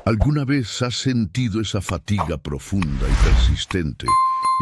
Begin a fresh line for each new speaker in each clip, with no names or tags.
¿Alguna vez has sentido esa fatiga profunda y persistente,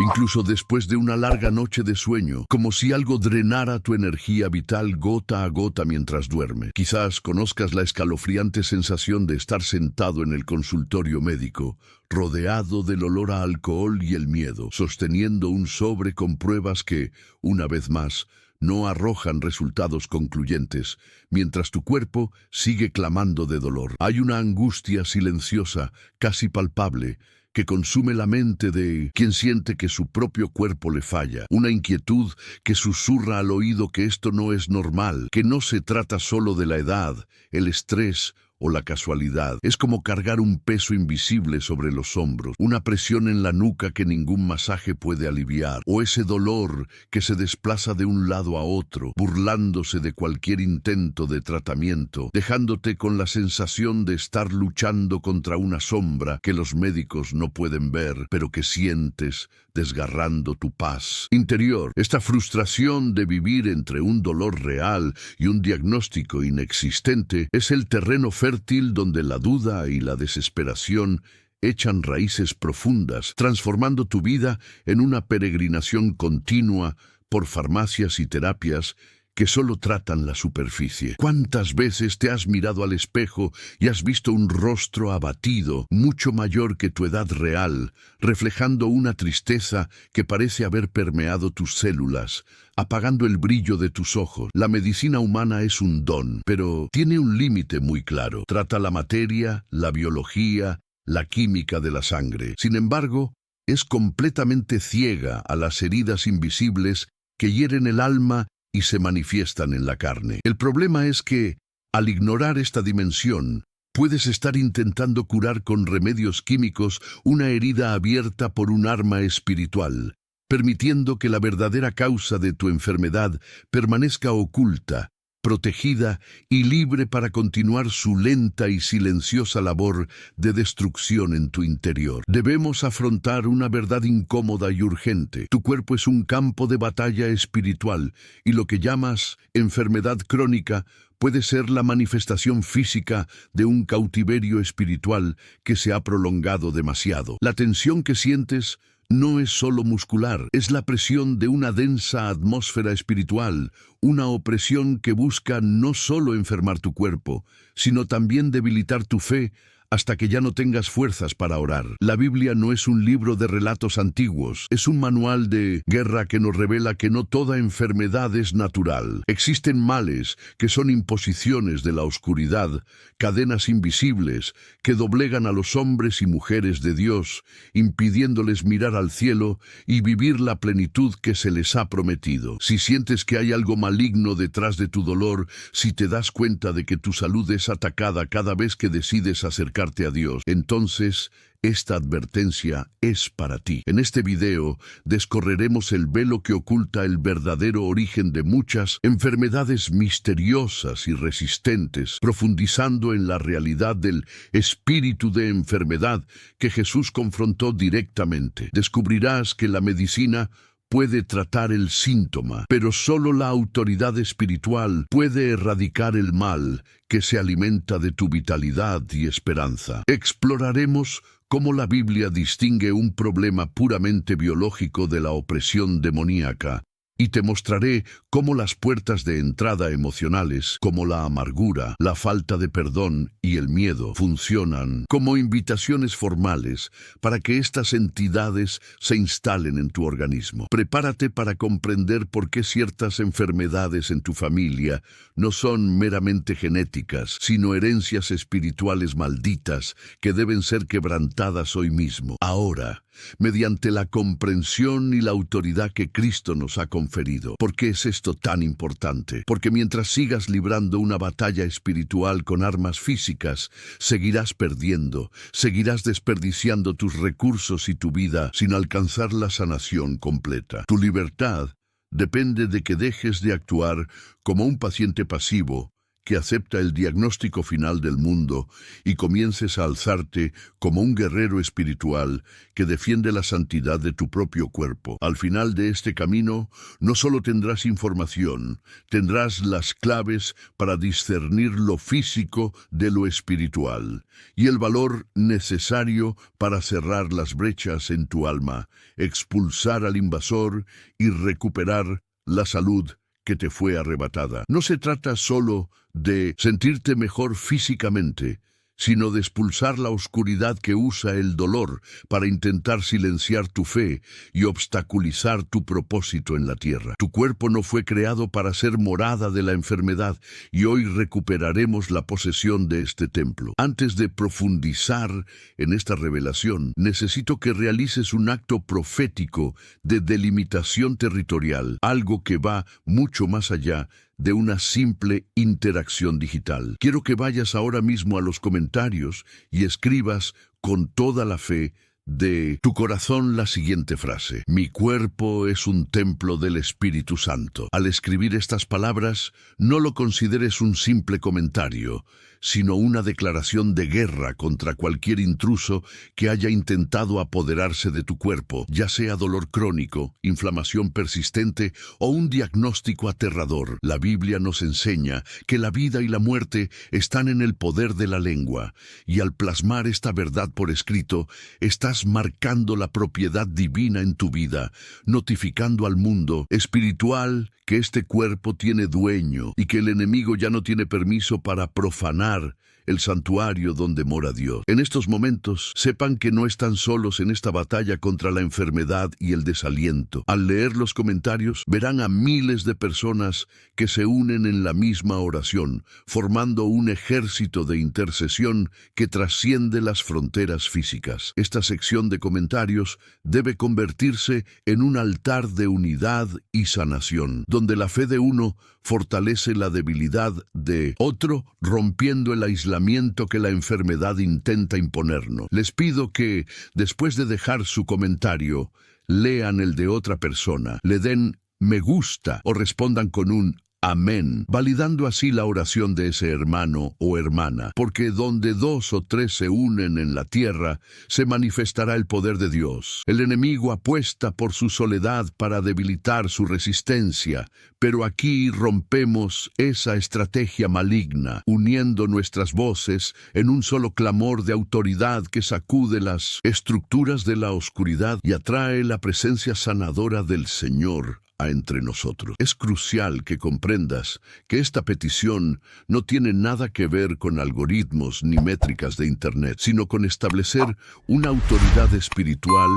incluso después de una larga noche de sueño, como si algo drenara tu energía vital gota a gota mientras duermes? Quizás conozcas la escalofriante sensación de estar sentado en el consultorio médico, rodeado del olor a alcohol y el miedo, sosteniendo un sobre con pruebas que, una vez más, no arrojan resultados concluyentes, mientras tu cuerpo sigue clamando de dolor. Hay una angustia silenciosa, casi palpable, que consume la mente de quien siente que su propio cuerpo le falla. Una inquietud que susurra al oído que esto no es normal, que no se trata solo de la edad, el estrés o la casualidad. Es como cargar un peso invisible sobre los hombros, una presión en la nuca que ningún masaje puede aliviar, o ese dolor que se desplaza de un lado a otro, burlándose de cualquier intento de tratamiento, dejándote con la sensación de estar luchando contra una sombra que los médicos no pueden ver, pero que sientes desgarrando tu paz interior. Esta frustración de vivir entre un dolor real y un diagnóstico inexistente es el terreno fértil donde la duda y la desesperación echan raíces profundas, transformando tu vida en una peregrinación continua por farmacias y terapias que solo tratan la superficie. ¿Cuántas veces te has mirado al espejo y has visto un rostro abatido, mucho mayor que tu edad real, reflejando una tristeza que parece haber permeado tus células, apagando el brillo de tus ojos? La medicina humana es un don, pero tiene un límite muy claro. Trata la materia, la biología, la química de la sangre. Sin embargo, es completamente ciega a las heridas invisibles que hieren el alma y se manifiestan en la carne. El problema es que, al ignorar esta dimensión, puedes estar intentando curar con remedios químicos una herida abierta por un arma espiritual, permitiendo que la verdadera causa de tu enfermedad permanezca oculta, protegida y libre para continuar su lenta y silenciosa labor de destrucción en tu interior. Debemos afrontar una verdad incómoda y urgente. Tu cuerpo es un campo de batalla espiritual, y lo que llamas enfermedad crónica puede ser la manifestación física de un cautiverio espiritual que se ha prolongado demasiado. La tensión que sientes no es solo muscular, es la presión de una densa atmósfera espiritual, una opresión que busca no solo enfermar tu cuerpo, sino también debilitar tu fe hasta que ya no tengas fuerzas para orar. La Biblia no es un libro de relatos antiguos, es un manual de guerra que nos revela que no toda enfermedad es natural. Existen males que son imposiciones de la oscuridad, cadenas invisibles que doblegan a los hombres y mujeres de Dios, impidiéndoles mirar al cielo y vivir la plenitud que se les ha prometido. Si sientes que hay algo maligno detrás de tu dolor, si te das cuenta de que tu salud es atacada cada vez que decides acercarte a Dios, entonces esta advertencia es para ti. En este video descorreremos el velo que oculta el verdadero origen de muchas enfermedades misteriosas y resistentes, profundizando en la realidad del espíritu de enfermedad que Jesús confrontó directamente. Descubrirás que la medicina puede tratar el síntoma, pero solo la autoridad espiritual puede erradicar el mal que se alimenta de tu vitalidad y esperanza. Exploraremos cómo la Biblia distingue un problema puramente biológico de la opresión demoníaca, y te mostraré cómo las puertas de entrada emocionales, como la amargura, la falta de perdón y el miedo, funcionan como invitaciones formales para que estas entidades se instalen en tu organismo. Prepárate para comprender por qué ciertas enfermedades en tu familia no son meramente genéticas, sino herencias espirituales malditas que deben ser quebrantadas hoy mismo, ahora, mediante la comprensión y la autoridad que Cristo nos ha conferido. ¿Por qué es esto tan importante? Porque mientras sigas librando una batalla espiritual con armas físicas, seguirás perdiendo, seguirás desperdiciando tus recursos y tu vida sin alcanzar la sanación completa. Tu libertad depende de que dejes de actuar como un paciente pasivo que acepta el diagnóstico final del mundo y comiences a alzarte como un guerrero espiritual que defiende la santidad de tu propio cuerpo. Al final de este camino, no solo tendrás información, tendrás las claves para discernir lo físico de lo espiritual y el valor necesario para cerrar las brechas en tu alma, expulsar al invasor y recuperar la salud que te fue arrebatada. No se trata solo de sentirte mejor físicamente, sino de expulsar la oscuridad que usa el dolor para intentar silenciar tu fe y obstaculizar tu propósito en la tierra. Tu cuerpo no fue creado para ser morada de la enfermedad y hoy recuperaremos la posesión de este templo. Antes de profundizar en esta revelación, necesito que realices un acto profético de delimitación territorial, algo que va mucho más allá de una simple interacción digital. Quiero que vayas ahora mismo a los comentarios y escribas con toda la fe de tu corazón la siguiente frase: mi cuerpo es un templo del Espíritu Santo. Al escribir estas palabras, no lo consideres un simple comentario, sino una declaración de guerra contra cualquier intruso que haya intentado apoderarse de tu cuerpo, ya sea dolor crónico, inflamación persistente o un diagnóstico aterrador. La Biblia nos enseña que la vida y la muerte están en el poder de la lengua, y al plasmar esta verdad por escrito, estás marcando la propiedad divina en tu vida, notificando al mundo espiritual que este cuerpo tiene dueño y que el enemigo ya no tiene permiso para profanar el santuario donde mora Dios. En estos momentos, sepan que no están solos en esta batalla contra la enfermedad y el desaliento. Al leer los comentarios, verán a miles de personas que se unen en la misma oración, formando un ejército de intercesión que trasciende las fronteras físicas. Esta sección de comentarios debe convertirse en un altar de unidad y sanación, donde la fe de uno fortalece la debilidad de otro, rompiendo el aislamiento que la enfermedad intenta imponernos. Les pido que, después de dejar su comentario, lean el de otra persona, le den me gusta o respondan con un amén, validando así la oración de ese hermano o hermana, porque donde 2 o 3 se unen en la tierra, se manifestará el poder de Dios. El enemigo apuesta por su soledad para debilitar su resistencia, pero aquí rompemos esa estrategia maligna, uniendo nuestras voces en un solo clamor de autoridad que sacude las estructuras de la oscuridad y atrae la presencia sanadora del Señor a entre nosotros. Es crucial que comprendas que esta petición no tiene nada que ver con algoritmos ni métricas de Internet, sino con establecer una autoridad espiritual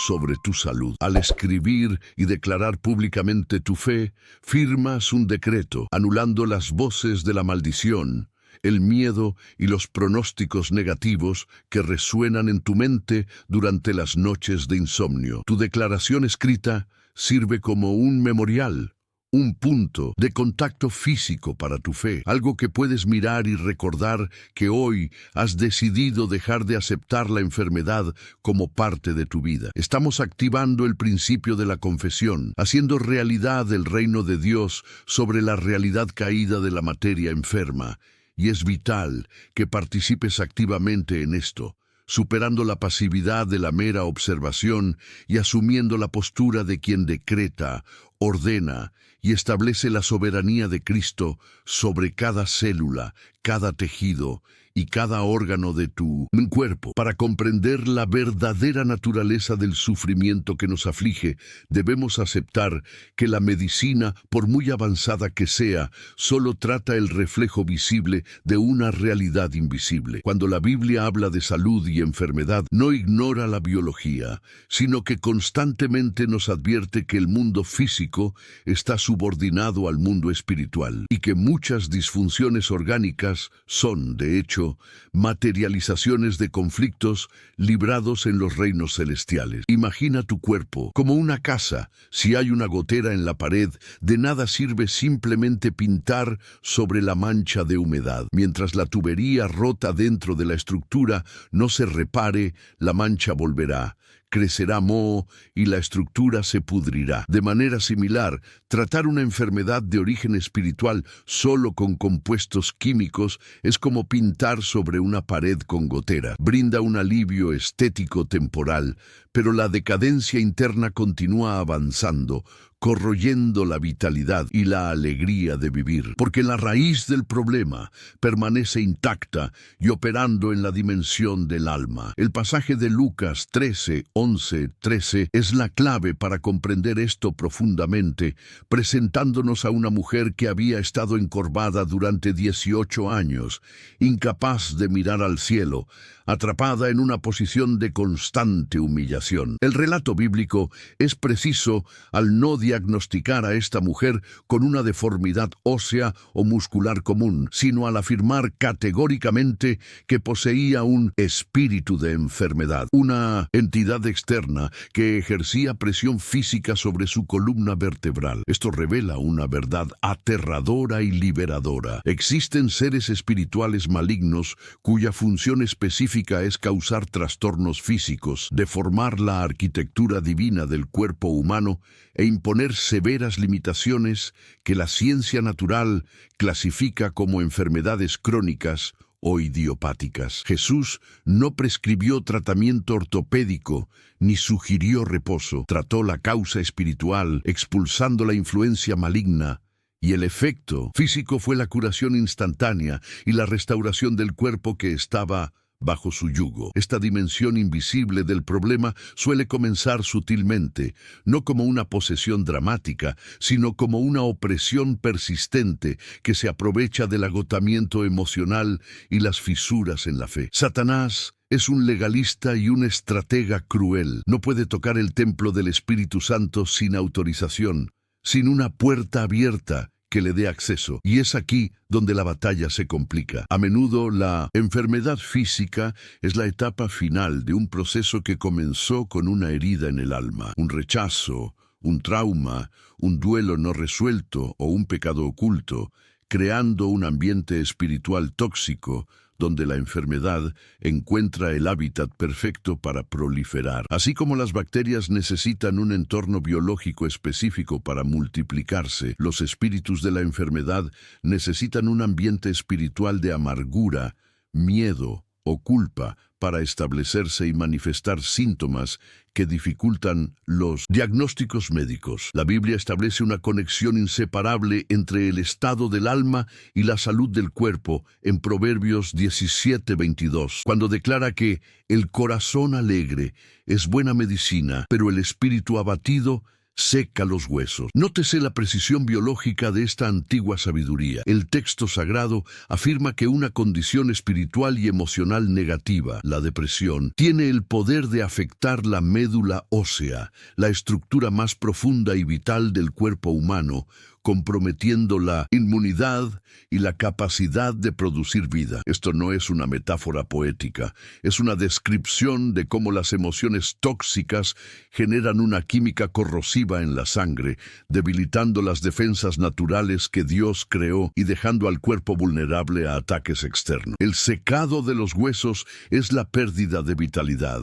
sobre tu salud. Al escribir y declarar públicamente tu fe, firmas un decreto, anulando las voces de la maldición, el miedo y los pronósticos negativos que resuenan en tu mente durante las noches de insomnio. Tu declaración escrita sirve como un memorial, un punto de contacto físico para tu fe, algo que puedes mirar y recordar que hoy has decidido dejar de aceptar la enfermedad como parte de tu vida. Estamos activando el principio de la confesión, haciendo realidad el reino de Dios sobre la realidad caída de la materia enferma, y es vital que participes activamente en esto, superando la pasividad de la mera observación y asumiendo la postura de quien decreta, ordena y establece la soberanía de Cristo sobre cada célula, cada tejido y cada órgano de tu cuerpo. Para comprender la verdadera naturaleza del sufrimiento que nos aflige, debemos aceptar que la medicina, por muy avanzada que sea, solo trata el reflejo visible de una realidad invisible. Cuando la Biblia habla de salud y enfermedad, no ignora la biología, sino que constantemente nos advierte que el mundo físico está subordinado al mundo espiritual y que muchas disfunciones orgánicas son, de hecho, materializaciones de conflictos librados en los reinos celestiales. Imagina tu cuerpo como una casa. Si hay una gotera en la pared, de nada sirve simplemente pintar sobre la mancha de humedad. Mientras la tubería rota dentro de la estructura no se repare, la mancha volverá, crecerá moho y la estructura se pudrirá. De manera similar, tratar una enfermedad de origen espiritual solo con compuestos químicos es como pintar sobre una pared con gotera. Brinda un alivio estético temporal, pero la decadencia interna continúa avanzando, corroyendo la vitalidad y la alegría de vivir, porque la raíz del problema permanece intacta y operando en la dimensión del alma. El pasaje de Lucas 13:11-13 es la clave para comprender esto profundamente, presentándonos a una mujer que había estado encorvada durante 18 años, incapaz de mirar al cielo, atrapada en una posición de constante humillación. El relato bíblico es preciso al no diagnosticar a esta mujer con una deformidad ósea o muscular común, sino al afirmar categóricamente que poseía un espíritu de enfermedad, una entidad externa que ejercía presión física sobre su columna vertebral. Esto revela una verdad aterradora y liberadora. Existen seres espirituales malignos cuya función específica es causar trastornos físicos, deformar la arquitectura divina del cuerpo humano e imponer severas limitaciones que la ciencia natural clasifica como enfermedades crónicas o idiopáticas. Jesús no prescribió tratamiento ortopédico ni sugirió reposo. Trató la causa espiritual, expulsando la influencia maligna, y el efecto físico fue la curación instantánea y la restauración del cuerpo que estaba bajo su yugo. Esta dimensión invisible del problema suele comenzar sutilmente, no como una posesión dramática, sino como una opresión persistente que se aprovecha del agotamiento emocional y las fisuras en la fe. Satanás es un legalista y un estratega cruel. No puede tocar el templo del Espíritu Santo sin autorización, sin una puerta abierta que le dé acceso. Y es aquí donde la batalla se complica. A menudo la enfermedad física es la etapa final de un proceso que comenzó con una herida en el alma, un rechazo, un trauma, un duelo no resuelto o un pecado oculto, creando un ambiente espiritual tóxico donde la enfermedad encuentra el hábitat perfecto para proliferar. Así como las bacterias necesitan un entorno biológico específico para multiplicarse, los espíritus de la enfermedad necesitan un ambiente espiritual de amargura, miedo o culpa para establecerse y manifestar síntomas que dificultan los diagnósticos médicos. La Biblia establece una conexión inseparable entre el estado del alma y la salud del cuerpo en Proverbios 17:22, cuando declara que el corazón alegre es buena medicina, pero el espíritu abatido seca los huesos. Nótese la precisión biológica de esta antigua sabiduría. El texto sagrado afirma que una condición espiritual y emocional negativa, la depresión, tiene el poder de afectar la médula ósea, la estructura más profunda y vital del cuerpo humano, comprometiendo la inmunidad y la capacidad de producir vida. Esto no es una metáfora poética, es una descripción de cómo las emociones tóxicas generan una química corrosiva en la sangre, debilitando las defensas naturales que Dios creó y dejando al cuerpo vulnerable a ataques externos. El secado de los huesos es la pérdida de vitalidad,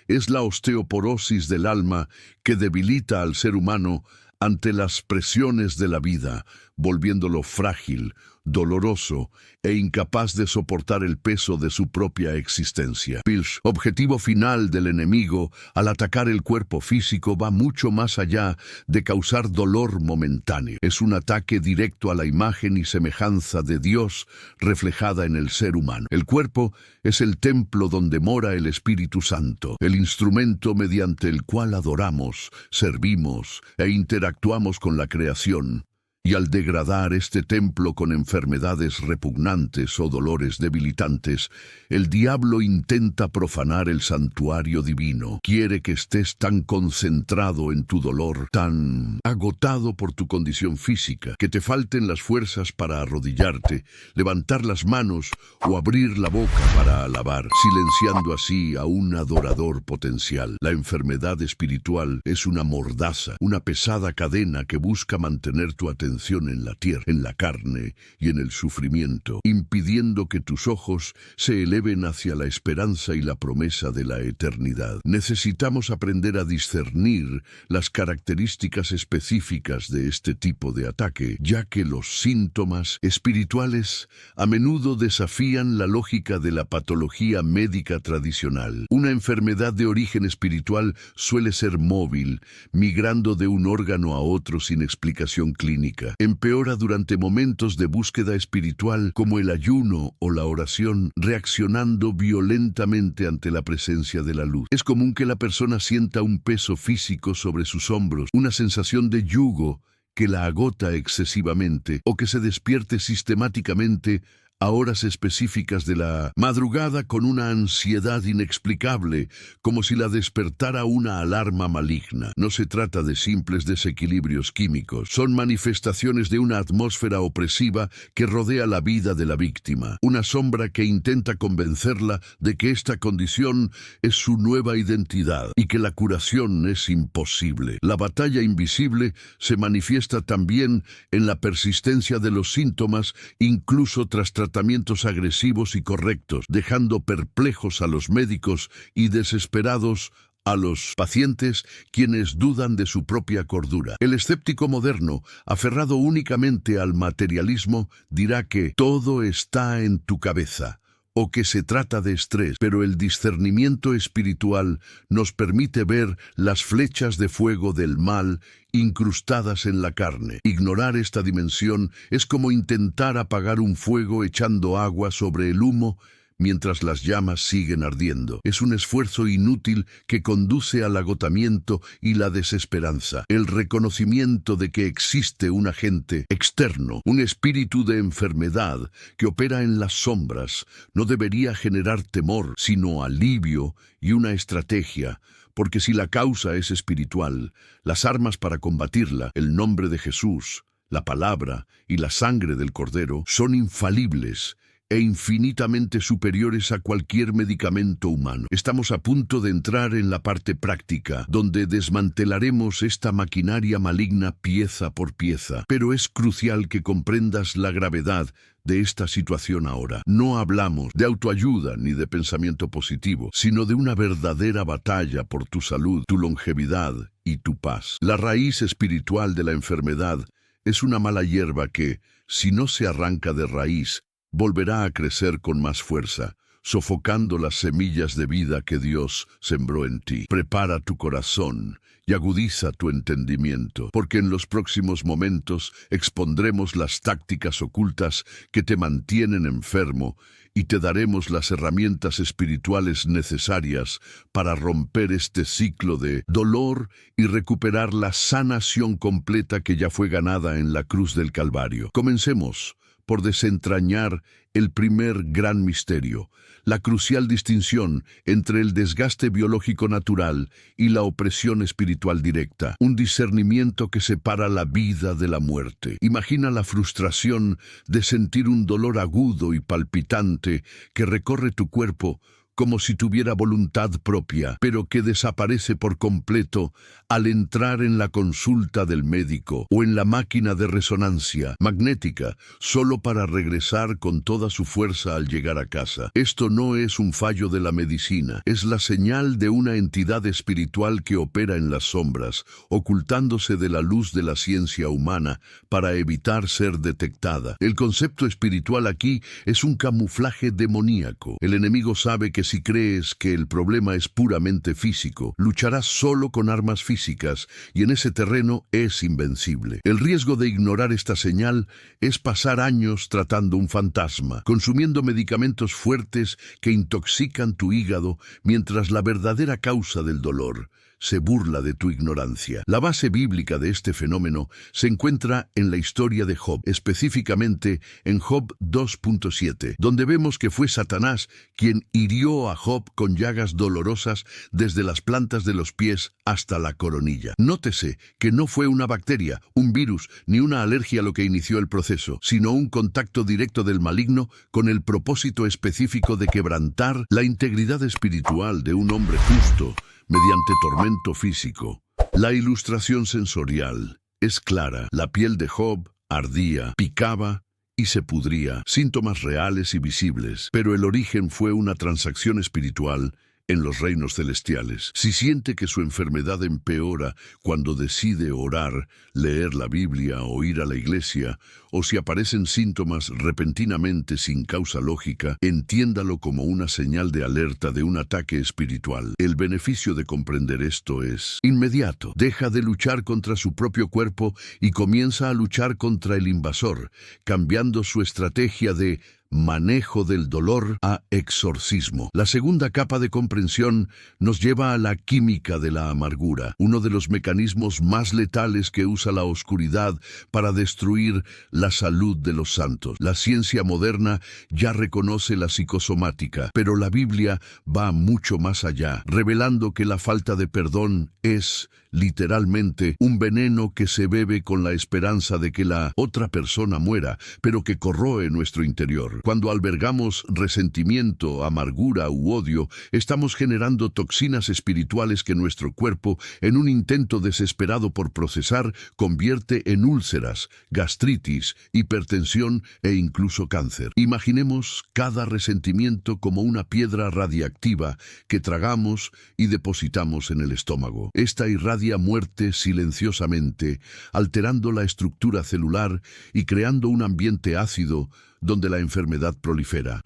es la osteoporosis del alma que debilita al ser humano ante las presiones de la vida, volviéndolo frágil, doloroso e incapaz de soportar el peso de su propia existencia. El objetivo final del enemigo al atacar el cuerpo físico va mucho más allá de causar dolor momentáneo. Es un ataque directo a la imagen y semejanza de Dios reflejada en el ser humano. El cuerpo es el templo donde mora el Espíritu Santo, el instrumento mediante el cual adoramos, servimos e interactuamos con la creación. Y al degradar este templo con enfermedades repugnantes o dolores debilitantes, el diablo intenta profanar el santuario divino. Quiere que estés tan concentrado en tu dolor, tan agotado por tu condición física, que te falten las fuerzas para arrodillarte, levantar las manos o abrir la boca para alabar, silenciando así a un adorador potencial. La enfermedad espiritual es una mordaza, una pesada cadena que busca mantener tu atención atención en la tierra, en la carne y en el sufrimiento, impidiendo que tus ojos se eleven hacia la esperanza y la promesa de la eternidad. Necesitamos aprender a discernir las características específicas de este tipo de ataque, ya que los síntomas espirituales a menudo desafían la lógica de la patología médica tradicional. Una enfermedad de origen espiritual suele ser móvil, migrando de un órgano a otro sin explicación clínica. Empeora durante momentos de búsqueda espiritual como el ayuno o la oración, reaccionando violentamente ante la presencia de la luz. Es común que la persona sienta un peso físico sobre sus hombros, una sensación de yugo que la agota excesivamente, o que se despierte sistemáticamente a horas específicas de la madrugada con una ansiedad inexplicable, como si la despertara una alarma maligna. No se trata de simples desequilibrios químicos, son manifestaciones de una atmósfera opresiva que rodea la vida de la víctima, una sombra que intenta convencerla de que esta condición es su nueva identidad y que la curación es imposible. La batalla invisible se manifiesta también en la persistencia de los síntomas, incluso tras tratamientos agresivos y correctos, dejando perplejos a los médicos y desesperados a los pacientes, quienes dudan de su propia cordura. El escéptico moderno, aferrado únicamente al materialismo, dirá que todo está en tu cabeza, o que se trata de estrés, pero el discernimiento espiritual nos permite ver las flechas de fuego del mal incrustadas en la carne. Ignorar esta dimensión es como intentar apagar un fuego echando agua sobre el humo mientras las llamas siguen ardiendo. Es un esfuerzo inútil que conduce al agotamiento y la desesperanza. El reconocimiento de que existe un agente externo, un espíritu de enfermedad que opera en las sombras, no debería generar temor, sino alivio y una estrategia, porque si la causa es espiritual, las armas para combatirla, el nombre de Jesús, la palabra y la sangre del Cordero, son infalibles e infinitamente superiores a cualquier medicamento humano. Estamos a punto de entrar en la parte práctica, donde desmantelaremos esta maquinaria maligna pieza por pieza. Pero es crucial que comprendas la gravedad de esta situación ahora. No hablamos de autoayuda ni de pensamiento positivo, sino de una verdadera batalla por tu salud, tu longevidad y tu paz. La raíz espiritual de la enfermedad es una mala hierba que, si no se arranca de raíz, volverá a crecer con más fuerza, sofocando las semillas de vida que Dios sembró en ti. Prepara tu corazón y agudiza tu entendimiento, porque en los próximos momentos expondremos las tácticas ocultas que te mantienen enfermo y te daremos las herramientas espirituales necesarias para romper este ciclo de dolor y recuperar la sanación completa que ya fue ganada en la cruz del Calvario. Comencemos por desentrañar el primer gran misterio, la crucial distinción entre el desgaste biológico natural y la opresión espiritual directa, un discernimiento que separa la vida de la muerte. Imagina la frustración de sentir un dolor agudo y palpitante que recorre tu cuerpo como si tuviera voluntad propia, pero que desaparece por completo al entrar en la consulta del médico o en la máquina de resonancia magnética, solo para regresar con toda su fuerza al llegar a casa. Esto no es un fallo de la medicina, es la señal de una entidad espiritual que opera en las sombras, ocultándose de la luz de la ciencia humana para evitar ser detectada. El concepto espiritual aquí es un camuflaje demoníaco. El enemigo sabe que si crees que el problema es puramente físico, lucharás solo con armas físicas y en ese terreno es invencible. El riesgo de ignorar esta señal es pasar años tratando un fantasma, consumiendo medicamentos fuertes que intoxican tu hígado mientras la verdadera causa del dolor se burla de tu ignorancia. La base bíblica de este fenómeno se encuentra en la historia de Job, específicamente en Job 2.7, donde vemos que fue Satanás quien hirió a Job con llagas dolorosas desde las plantas de los pies hasta la coronilla. Nótese que no fue una bacteria, un virus, ni una alergia lo que inició el proceso, sino un contacto directo del maligno con el propósito específico de quebrantar la integridad espiritual de un hombre justo mediante tormento físico. La ilustración sensorial es clara. La piel de Job, ardía, picaba y se pudría, síntomas reales y visibles, pero el origen fue una transacción espiritual en los reinos celestiales. Si siente que su enfermedad empeora cuando decide orar, leer la Biblia o ir a la iglesia, o si aparecen síntomas repentinamente sin causa lógica, entiéndalo como una señal de alerta de un ataque espiritual. El beneficio de comprender esto es inmediato. Deja de luchar contra su propio cuerpo y comienza a luchar contra el invasor, cambiando su estrategia de manejo del dolor a exorcismo. La segunda capa de comprensión nos lleva a la química de la amargura, uno de los mecanismos más letales que usa la oscuridad para destruir la salud de los santos. La ciencia moderna ya reconoce la psicosomática, pero la Biblia va mucho más allá, revelando que la falta de perdón es, literalmente, un veneno que se bebe con la esperanza de que la otra persona muera, pero que corroe nuestro interior. Cuando albergamos resentimiento, amargura u odio, estamos generando toxinas espirituales que nuestro cuerpo, en un intento desesperado por procesar, convierte en úlceras, gastritis, hipertensión e incluso cáncer. Imaginemos cada resentimiento como una piedra radiactiva que tragamos y depositamos en el estómago. Esta irradia muerte silenciosamente, alterando la estructura celular y creando un ambiente ácido donde la enfermedad prolifera.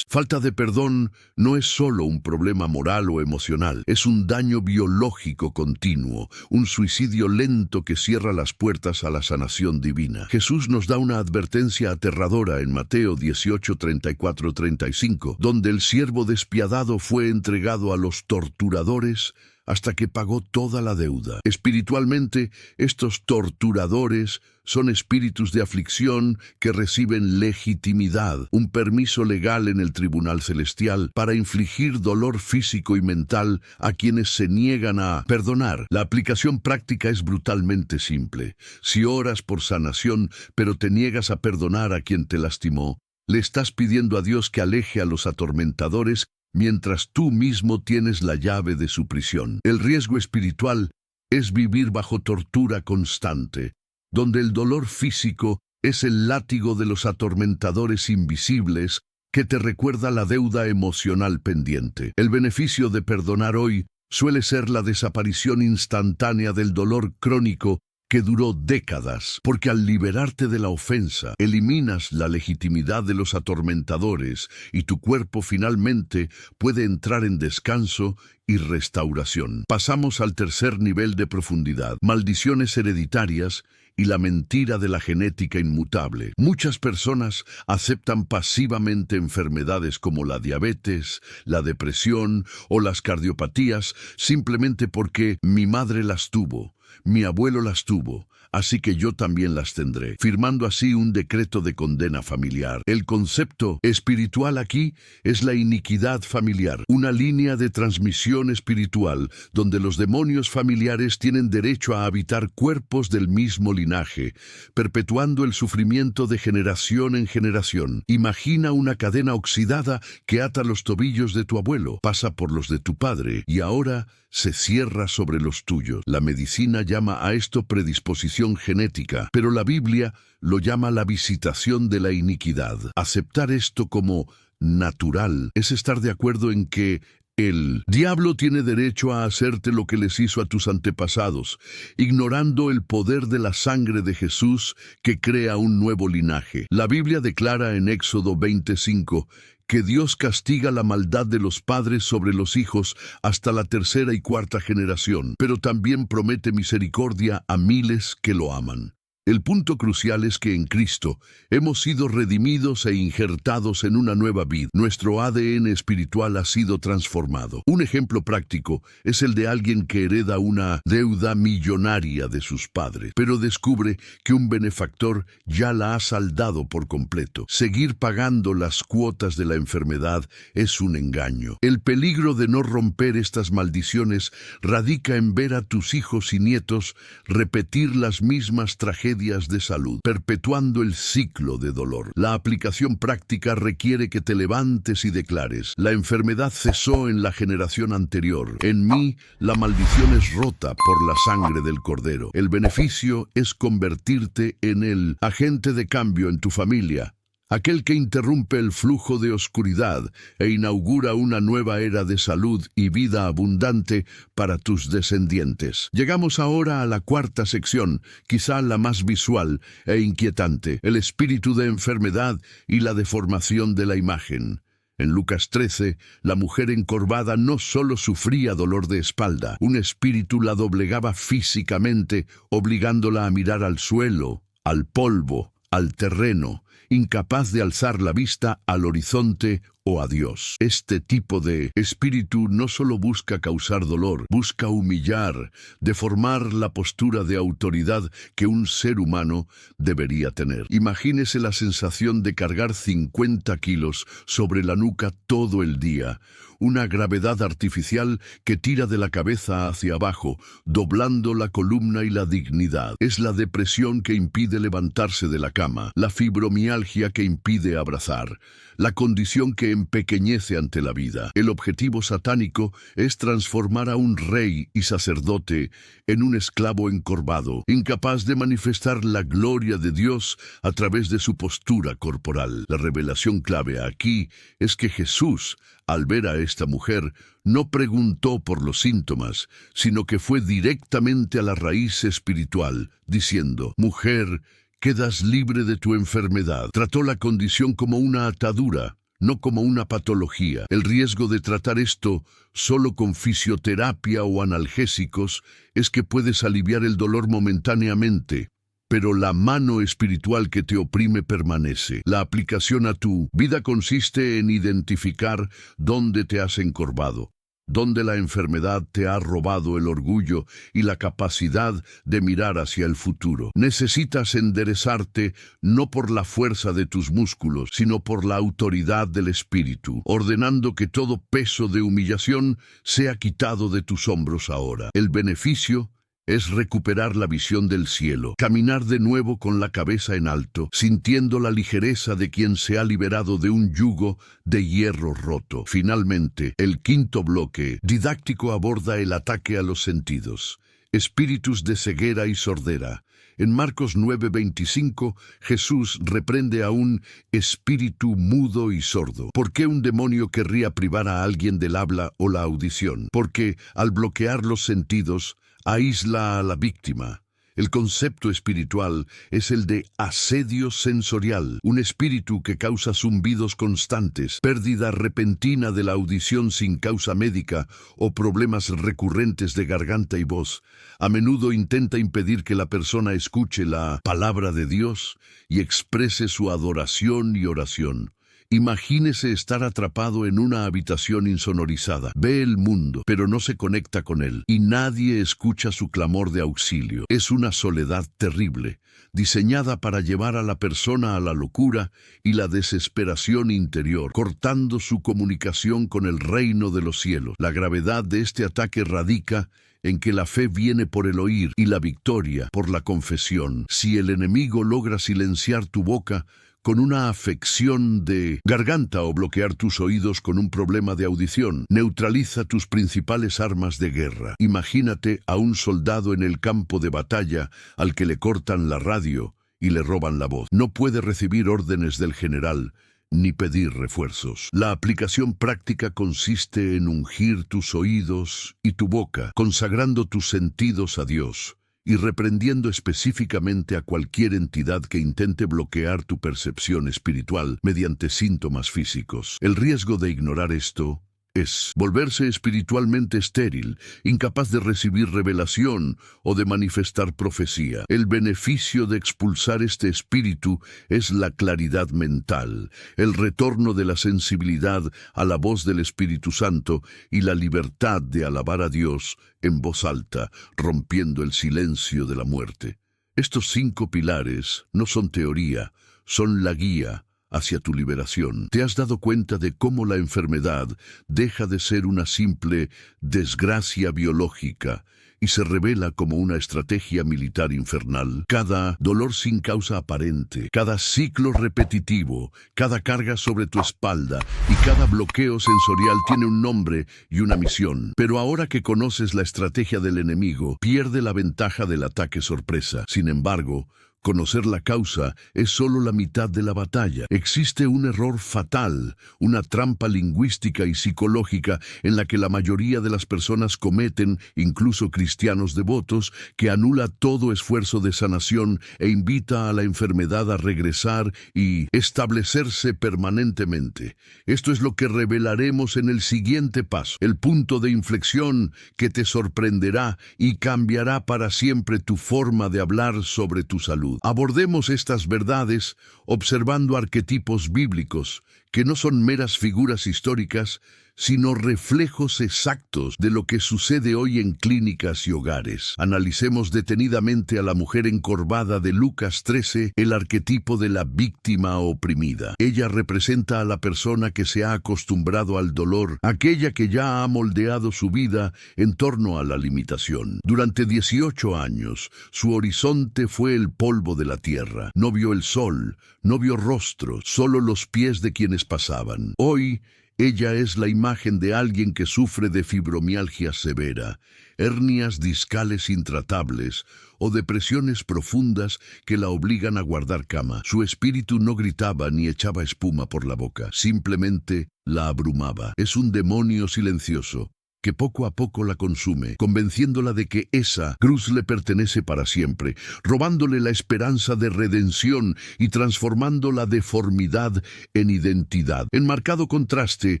Falta de perdón no es solo un problema moral o emocional, es un daño biológico continuo, un suicidio lento que cierra las puertas a la sanación divina. Jesús nos da una advertencia aterradora en Mateo 18, 34, 35, donde el siervo despiadado fue entregado a los torturadores hasta que pagó toda la deuda. Espiritualmente, estos torturadores son espíritus de aflicción que reciben legitimidad, un permiso legal en el tribunal celestial para infligir dolor físico y mental a quienes se niegan a perdonar. La aplicación práctica es brutalmente simple. Si oras por sanación, pero te niegas a perdonar a quien te lastimó, le estás pidiendo a Dios que aleje a los atormentadores mientras tú mismo tienes la llave de su prisión. El riesgo espiritual es vivir bajo tortura constante, donde el dolor físico es el látigo de los atormentadores invisibles que te recuerda la deuda emocional pendiente. El beneficio de perdonar hoy suele ser la desaparición instantánea del dolor crónico que duró décadas, porque al liberarte de la ofensa, eliminas la legitimidad de los atormentadores y tu cuerpo finalmente puede entrar en descanso y restauración. Pasamos al tercer nivel de profundidad: maldiciones hereditarias y la mentira de la genética inmutable. Muchas personas aceptan pasivamente enfermedades como la diabetes, la depresión o las cardiopatías simplemente porque mi madre las tuvo, mi abuelo las tuvo, así que yo también las tendré, firmando así un decreto de condena familiar. El concepto espiritual aquí es la iniquidad familiar, una línea de transmisión espiritual donde los demonios familiares tienen derecho a habitar cuerpos del mismo linaje, perpetuando el sufrimiento de generación en generación. Imagina una cadena oxidada que ata los tobillos de tu abuelo, pasa por los de tu padre y ahora se cierra sobre los tuyos. La medicina llama a esto predisposición genética, pero la Biblia lo llama la visitación de la iniquidad. Aceptar esto como natural es estar de acuerdo en que el diablo tiene derecho a hacerte lo que les hizo a tus antepasados, ignorando el poder de la sangre de Jesús que crea un nuevo linaje. La Biblia declara en Éxodo 25 que Dios castiga la maldad de los padres sobre los hijos hasta la tercera y cuarta generación, pero también promete misericordia a miles que lo aman. El punto crucial es que en Cristo hemos sido redimidos e injertados en una nueva vida. Nuestro ADN espiritual ha sido transformado. Un ejemplo práctico es el de alguien que hereda una deuda millonaria de sus padres, pero descubre que un benefactor ya la ha saldado por completo. Seguir pagando las cuotas de la enfermedad es un engaño. El peligro de no romper estas maldiciones radica en ver a tus hijos y nietos repetir las mismas tragedias tragedias de salud, perpetuando el ciclo de dolor. La aplicación práctica requiere que te levantes y declares: la enfermedad cesó en la generación anterior. En mí, la maldición es rota por la sangre del Cordero. El beneficio es convertirte en el agente de cambio en tu familia, aquel que interrumpe el flujo de oscuridad e inaugura una nueva era de salud y vida abundante para tus descendientes. Llegamos ahora a la cuarta sección, quizá la más visual e inquietante: el espíritu de enfermedad y la deformación de la imagen. En Lucas 13, la mujer encorvada no solo sufría dolor de espalda, un espíritu la doblegaba físicamente, obligándola a mirar al suelo, al polvo, al terreno, incapaz de alzar la vista al horizonte o a Dios. Este tipo de espíritu no solo busca causar dolor, busca humillar, deformar la postura de autoridad que un ser humano debería tener. Imagínese la sensación de cargar 50 kilos sobre la nuca todo el día, una gravedad artificial que tira de la cabeza hacia abajo, doblando la columna y la dignidad. Es la depresión que impide levantarse de la cama, la fibromialgia que impide abrazar, la condición que empequeñece ante la vida. El objetivo satánico es transformar a un rey y sacerdote en un esclavo encorvado, incapaz de manifestar la gloria de Dios a través de su postura corporal. La revelación clave aquí es que Jesús, al ver a esta mujer, no preguntó por los síntomas, sino que fue directamente a la raíz espiritual, diciendo: mujer, quedas libre de tu enfermedad. Trató la condición como una atadura, no como una patología. El riesgo de tratar esto solo con fisioterapia o analgésicos es que puedes aliviar el dolor momentáneamente, pero la mano espiritual que te oprime permanece. La aplicación a tu vida consiste en identificar dónde te has encorvado, dónde la enfermedad te ha robado el orgullo y la capacidad de mirar hacia el futuro. Necesitas enderezarte no por la fuerza de tus músculos, sino por la autoridad del Espíritu, ordenando que todo peso de humillación sea quitado de tus hombros ahora. El beneficio es recuperar la visión del cielo, caminar de nuevo con la cabeza en alto, sintiendo la ligereza de quien se ha liberado de un yugo de hierro roto. Finalmente, el quinto bloque didáctico aborda el ataque a los sentidos, espíritus de ceguera y sordera. En Marcos 9:25, Jesús reprende a un espíritu mudo y sordo. ¿Por qué un demonio querría privar a alguien del habla o la audición? Porque, al bloquear los sentidos, aísla a la víctima. El concepto espiritual es el de asedio sensorial, un espíritu que causa zumbidos constantes, pérdida repentina de la audición sin causa médica o problemas recurrentes de garganta y voz. A menudo intenta impedir que la persona escuche la palabra de Dios y exprese su adoración y oración. Imagínese estar atrapado en una habitación insonorizada. Ve el mundo, pero no se conecta con él, y nadie escucha su clamor de auxilio. Es una soledad terrible, diseñada para llevar a la persona a la locura y la desesperación interior, cortando su comunicación con el reino de los cielos. La gravedad de este ataque radica en que la fe viene por el oír y la victoria por la confesión. Si el enemigo logra silenciar tu boca con una afección de garganta o bloquear tus oídos con un problema de audición, neutraliza tus principales armas de guerra. Imagínate a un soldado en el campo de batalla al que le cortan la radio y le roban la voz. No puede recibir órdenes del general ni pedir refuerzos. La aplicación práctica consiste en ungir tus oídos y tu boca, consagrando tus sentidos a Dios y reprendiendo específicamente a cualquier entidad que intente bloquear tu percepción espiritual mediante síntomas físicos. El riesgo de ignorar esto es volverse espiritualmente estéril, incapaz de recibir revelación o de manifestar profecía. El beneficio de expulsar este espíritu es la claridad mental, el retorno de la sensibilidad a la voz del Espíritu Santo y la libertad de alabar a Dios en voz alta, rompiendo el silencio de la muerte. Estos 5 pilares no son teoría, son la guía hacia tu liberación. ¿Te has dado cuenta de cómo la enfermedad deja de ser una simple desgracia biológica y se revela como una estrategia militar infernal? Cada dolor sin causa aparente, cada ciclo repetitivo, cada carga sobre tu espalda y cada bloqueo sensorial tiene un nombre y una misión. Pero ahora que conoces la estrategia del enemigo, pierde la ventaja del ataque sorpresa. Sin embargo, conocer la causa es solo la mitad de la batalla. Existe un error fatal, una trampa lingüística y psicológica en la que la mayoría de las personas cometen, incluso cristianos devotos, que anula todo esfuerzo de sanación e invita a la enfermedad a regresar y establecerse permanentemente. Esto es lo que revelaremos en el siguiente paso, el punto de inflexión que te sorprenderá y cambiará para siempre tu forma de hablar sobre tu salud. Abordemos estas verdades observando arquetipos bíblicos que no son meras figuras históricas, sino reflejos exactos de lo que sucede hoy en clínicas y hogares. Analicemos detenidamente a la mujer encorvada de Lucas 13, el arquetipo de la víctima oprimida. Ella representa a la persona que se ha acostumbrado al dolor, aquella que ya ha moldeado su vida en torno a la limitación. Durante 18 años, su horizonte fue el polvo de la tierra. No vio el sol, no vio rostros, solo los pies de quienes pasaban. Hoy, ella es la imagen de alguien que sufre de fibromialgia severa, hernias discales intratables o depresiones profundas que la obligan a guardar cama. Su espíritu no gritaba ni echaba espuma por la boca, simplemente la abrumaba. Es un demonio silencioso que poco a poco la consume, convenciéndola de que esa cruz le pertenece para siempre, robándole la esperanza de redención y transformando la deformidad en identidad. En marcado contraste,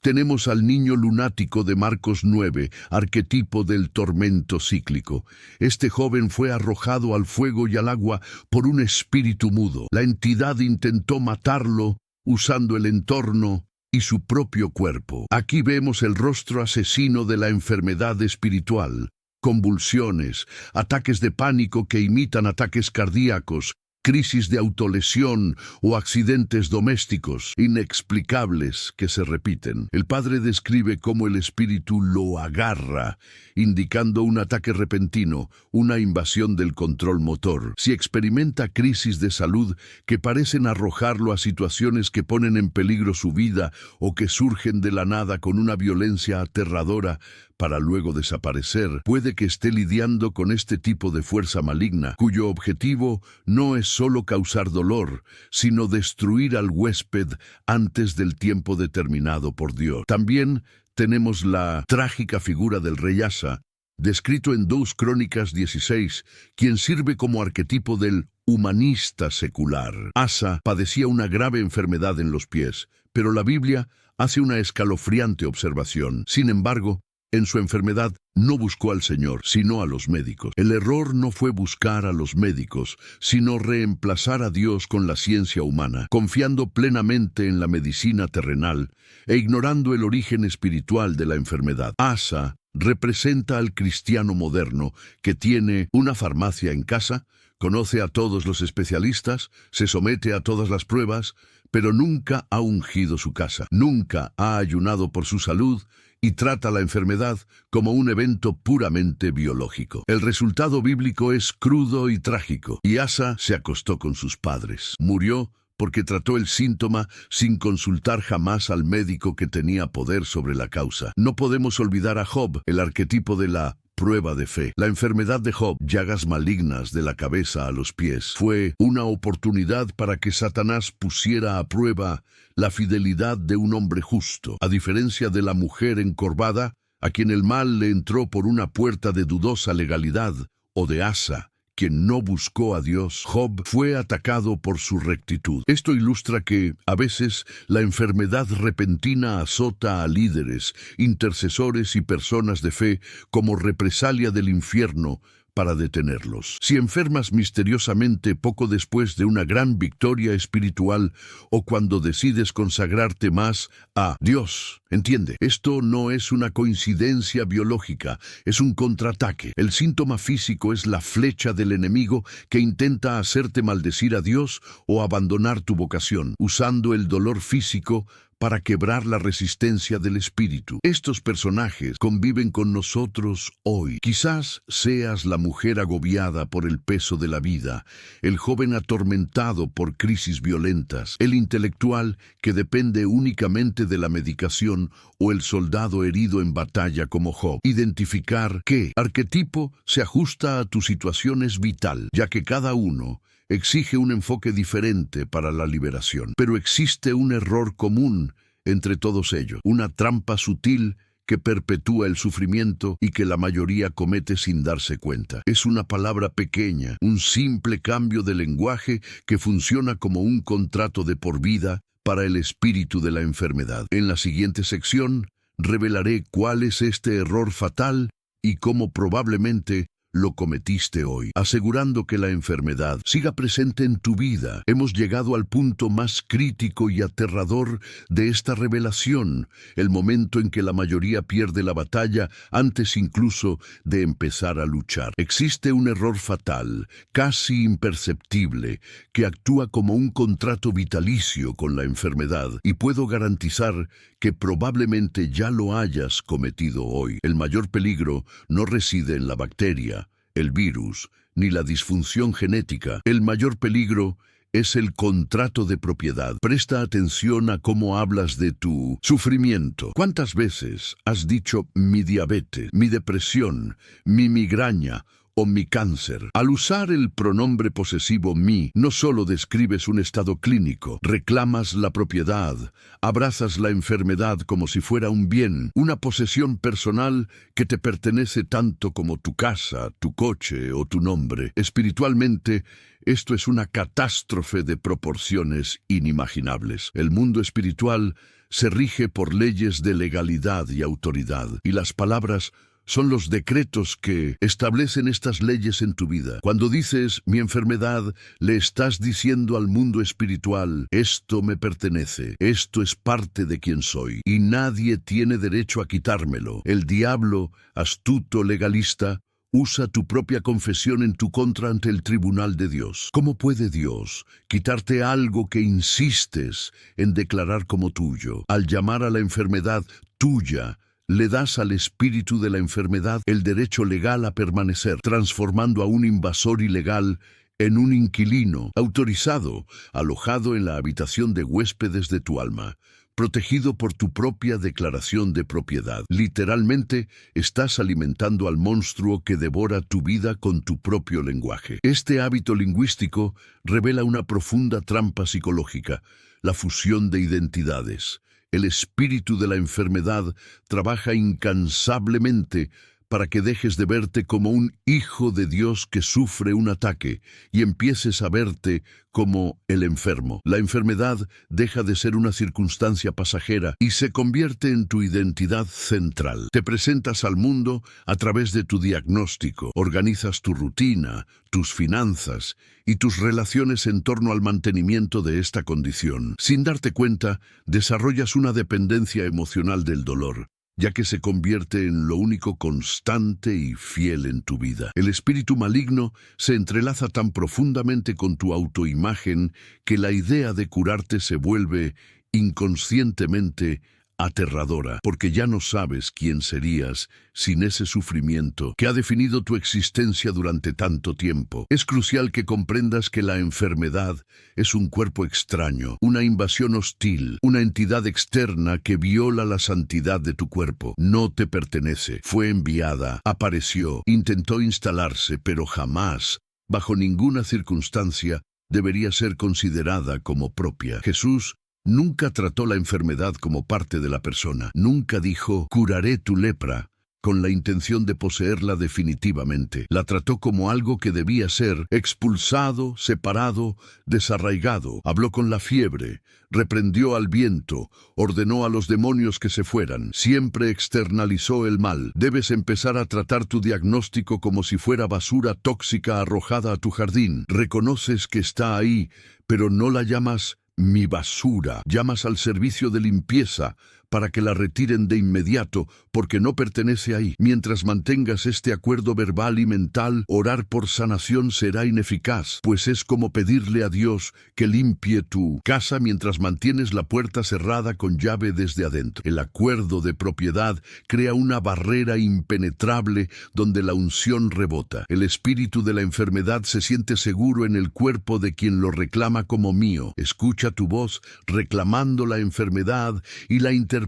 tenemos al niño lunático de Marcos 9, arquetipo del tormento cíclico. Este joven fue arrojado al fuego y al agua por un espíritu mudo. La entidad intentó matarlo usando el entorno y su propio cuerpo. Aquí vemos el rostro asesino de la enfermedad espiritual, convulsiones, ataques de pánico que imitan ataques cardíacos, crisis de autolesión o accidentes domésticos inexplicables que se repiten. El padre describe cómo el espíritu lo agarra, indicando un ataque repentino, una invasión del control motor. Si experimenta crisis de salud que parecen arrojarlo a situaciones que ponen en peligro su vida o que surgen de la nada con una violencia aterradora, para luego desaparecer, puede que esté lidiando con este tipo de fuerza maligna, cuyo objetivo no es solo causar dolor, sino destruir al huésped antes del tiempo determinado por Dios. También tenemos la trágica figura del rey Asa, descrito en 2 Crónicas 16, quien sirve como arquetipo del humanista secular. Asa padecía una grave enfermedad en los pies, pero la Biblia hace una escalofriante observación. Sin embargo, en su enfermedad no buscó al Señor, sino a los médicos. El error no fue buscar a los médicos, sino reemplazar a Dios con la ciencia humana, confiando plenamente en la medicina terrenal e ignorando el origen espiritual de la enfermedad. Asa representa al cristiano moderno que tiene una farmacia en casa, conoce a todos los especialistas, se somete a todas las pruebas, pero nunca ha ungido su casa, nunca ha ayunado por su salud y trata la enfermedad como un evento puramente biológico. El resultado bíblico es crudo y trágico, y Asa se acostó con sus padres. Murió porque trató el síntoma sin consultar jamás al médico que tenía poder sobre la causa. No podemos olvidar a Job, el arquetipo de la prueba de fe. La enfermedad de Job, llagas malignas de la cabeza a los pies, fue una oportunidad para que Satanás pusiera a prueba la fidelidad de un hombre justo. A diferencia de la mujer encorvada, a quien el mal le entró por una puerta de dudosa legalidad, o de Asa, quien no buscó a Dios, Job fue atacado por su rectitud. Esto ilustra que, a veces, la enfermedad repentina azota a líderes, intercesores y personas de fe como represalia del infierno para detenerlos. Si enfermas misteriosamente poco después de una gran victoria espiritual o cuando decides consagrarte más a Dios, entiende, esto no es una coincidencia biológica, es un contraataque. El síntoma físico es la flecha del enemigo que intenta hacerte maldecir a Dios o abandonar tu vocación, usando el dolor físico para quebrar la resistencia del espíritu. Estos personajes conviven con nosotros hoy. Quizás seas la mujer agobiada por el peso de la vida, el joven atormentado por crisis violentas, el intelectual que depende únicamente de la medicación o el soldado herido en batalla como Job. Identificar qué arquetipo se ajusta a tu situación es vital, ya que cada uno exige un enfoque diferente para la liberación. Pero existe un error común entre todos ellos, una trampa sutil que perpetúa el sufrimiento y que la mayoría comete sin darse cuenta. Es una palabra pequeña, un simple cambio de lenguaje que funciona como un contrato de por vida para el espíritu de la enfermedad. En la siguiente sección revelaré cuál es este error fatal y cómo probablemente lo cometiste hoy, asegurando que la enfermedad siga presente en tu vida. Hemos llegado al punto más crítico y aterrador de esta revelación, el momento en que la mayoría pierde la batalla antes incluso de empezar a luchar. Existe un error fatal, casi imperceptible, que actúa como un contrato vitalicio con la enfermedad, y puedo garantizar que probablemente ya lo hayas cometido hoy. El mayor peligro no reside en la bacteria, el virus, ni la disfunción genética. El mayor peligro es el contrato de propiedad. Presta atención a cómo hablas de tu sufrimiento. ¿Cuántas veces has dicho mi diabetes, mi depresión, mi migraña o mi cáncer? Al usar el pronombre posesivo mi, no solo describes un estado clínico, reclamas la propiedad, abrazas la enfermedad como si fuera un bien, una posesión personal que te pertenece tanto como tu casa, tu coche o tu nombre. Espiritualmente, esto es una catástrofe de proporciones inimaginables. El mundo espiritual se rige por leyes de legalidad y autoridad, y las palabras son los decretos que establecen estas leyes en tu vida. Cuando dices mi enfermedad, le estás diciendo al mundo espiritual, esto me pertenece, esto es parte de quien soy, y nadie tiene derecho a quitármelo. El diablo, astuto legalista, usa tu propia confesión en tu contra ante el tribunal de Dios. ¿Cómo puede Dios quitarte algo que insistes en declarar como tuyo? Al llamar a la enfermedad tuya, le das al espíritu de la enfermedad el derecho legal a permanecer, transformando a un invasor ilegal en un inquilino autorizado, alojado en la habitación de huéspedes de tu alma, protegido por tu propia declaración de propiedad. Literalmente, estás alimentando al monstruo que devora tu vida con tu propio lenguaje. Este hábito lingüístico revela una profunda trampa psicológica, la fusión de identidades. El espíritu de la enfermedad trabaja incansablemente para que dejes de verte como un hijo de Dios que sufre un ataque y empieces a verte como el enfermo. La enfermedad deja de ser una circunstancia pasajera y se convierte en tu identidad central. Te presentas al mundo a través de tu diagnóstico, organizas tu rutina, tus finanzas y tus relaciones en torno al mantenimiento de esta condición. Sin darte cuenta, desarrollas una dependencia emocional del dolor, ya que se convierte en lo único constante y fiel en tu vida. El espíritu maligno se entrelaza tan profundamente con tu autoimagen que la idea de curarte se vuelve inconscientemente aterradora, porque ya no sabes quién serías sin ese sufrimiento que ha definido tu existencia durante tanto tiempo. Es crucial que comprendas que la enfermedad es un cuerpo extraño, una invasión hostil, una entidad externa que viola la santidad de tu cuerpo. No te pertenece. Fue enviada, apareció, intentó instalarse, pero jamás, bajo ninguna circunstancia, debería ser considerada como propia. Jesús nunca trató la enfermedad como parte de la persona. Nunca dijo, curaré tu lepra, con la intención de poseerla definitivamente. La trató como algo que debía ser expulsado, separado, desarraigado. Habló con la fiebre, reprendió al viento, ordenó a los demonios que se fueran. Siempre externalizó el mal. Debes empezar a tratar tu diagnóstico como si fuera basura tóxica arrojada a tu jardín. Reconoces que está ahí, pero no la llamas mi basura. Llamas al servicio de limpieza para que la retiren de inmediato, porque no pertenece ahí. Mientras mantengas este acuerdo verbal y mental, orar por sanación será ineficaz, pues es como pedirle a Dios que limpie tu casa mientras mantienes la puerta cerrada con llave desde adentro. El acuerdo de propiedad crea una barrera impenetrable donde la unción rebota. El espíritu de la enfermedad se siente seguro en el cuerpo de quien lo reclama como mío. Escucha tu voz reclamando la enfermedad y la interpreta